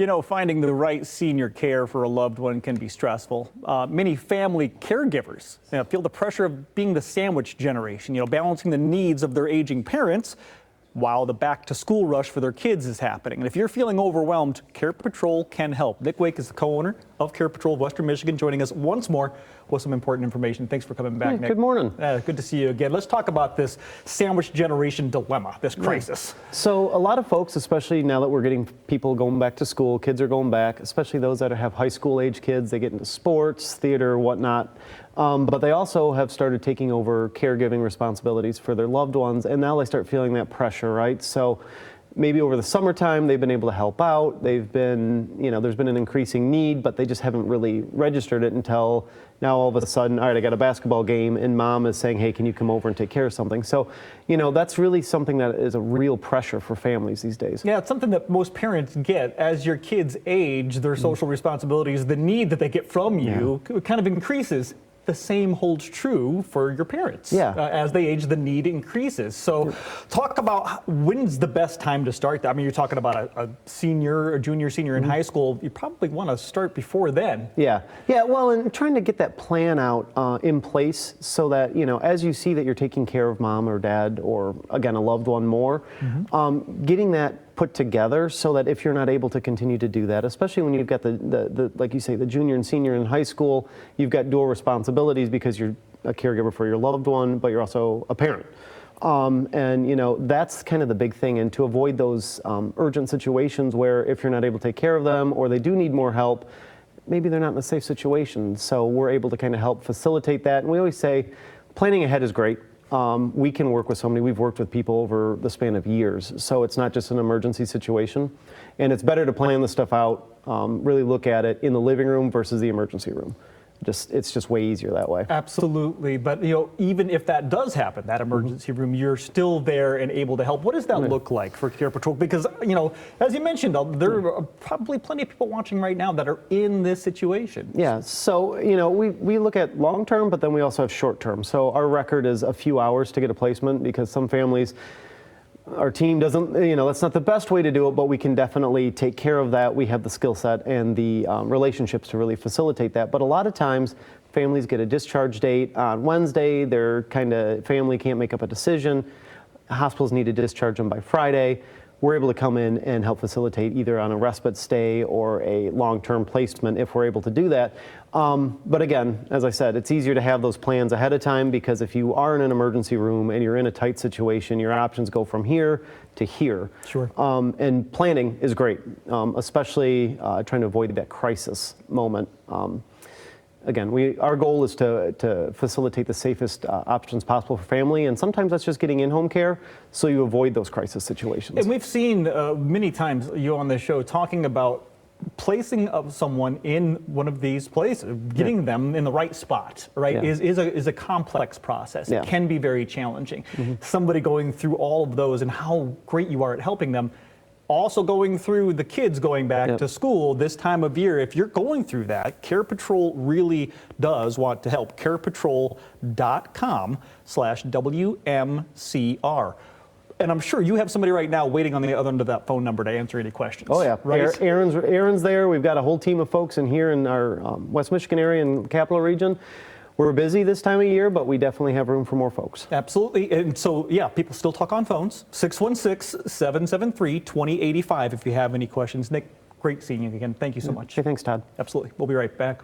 You know, finding the right senior care for a loved one can be stressful. Many family caregivers feel the pressure of being the sandwich generation, balancing the needs of their aging parents while the back-to-school rush for their kids is happening. And if you're feeling overwhelmed, CarePatrol can help. Nick Wake is the co-owner of CarePatrol of Western Michigan, joining us once more with some important information. Thanks for coming back, Nick. Good morning. Good to see you again. Let's talk about this sandwich generation dilemma, this crisis. So a lot of folks, especially now that we're getting people going back to school, kids are going back, especially those that have high school age kids, they get into sports, theater, whatnot. But they also have started taking over caregiving responsibilities for their loved ones, and now they start feeling that pressure, right? So maybe over the summertime they've been able to help out. They've been, there's been an increasing need, but they just haven't really registered it until now all of a sudden, all right, I got a basketball game and mom is saying, hey, can you come over and take care of something? So, that's really something that is a real pressure for families these days. Yeah, it's something that most parents get. As your kids age, their social responsibilities, the need that they get from you kind of increases. The same holds true for your parents. Yeah. As they age, the need increases. So talk about when's the best time to start that. I mean, you're talking about a senior, a junior, senior in high school. You probably want to start before then. Yeah. Well, and trying to get that plan out in place so that, as you see that you're taking care of mom or dad or, again, a loved one more, getting that put together so that if you're not able to continue to do that, especially when you've got the like you say, the junior and senior in high school, you've got dual responsibilities because you're a caregiver for your loved one, but you're also a parent. And that's kind of the big thing. And to avoid those urgent situations where if you're not able to take care of them or they do need more help, maybe they're not in a safe situation. So we're able to kind of help facilitate that. And we always say planning ahead is great. We can work with somebody. We've worked with people over the span of years. So it's not just an emergency situation. And it's better to plan the stuff out, really look at it in the living room versus the emergency room. It's just way easier that way. Absolutely. But, even if that does happen, that emergency room, you're still there and able to help. What does that look like for CarePatrol? Because, as you mentioned, there are probably plenty of people watching right now that are in this situation. Yeah. So, we look at long term, but then we also have short term. So our record is a few hours to get a placement because some families, our team doesn't, that's not the best way to do it, but we can definitely take care of that. We have the skill set and the relationships to really facilitate that. But a lot of times, families get a discharge date on Wednesday. Their family can't make up a decision. Hospitals need to discharge them by Friday. We're able to come in and help facilitate either on a respite stay or a long-term placement if we're able to do that. But again, as I said, it's easier to have those plans ahead of time because if you are in an emergency room and you're in a tight situation, your options go from here to here. Sure. And planning is great, especially trying to avoid that crisis moment. Again, our goal is to facilitate the safest options possible for family, and sometimes that's just getting in-home care so you avoid those crisis situations. And we've seen many times you on this show talking about placing of someone in one of these places, getting them in the right spot, right, is a complex process. It can be very challenging. Somebody going through all of those and how great you are at helping them. Also going through the kids going back to school this time of year. If you're going through that, CarePatrol really does want to help. CarePatrol.com/WMCR. And I'm sure you have somebody right now waiting on the other end of that phone number to answer any questions. Oh yeah, right? Aaron's there. We've got a whole team of folks in here in our West Michigan area and Capital Region. We're busy this time of year, but we definitely have room for more folks. Absolutely. And so, people still talk on phones. 616-773-2085 if you have any questions. Nick, great seeing you again. Thank you so much. Hey, thanks, Todd. Absolutely. We'll be right back.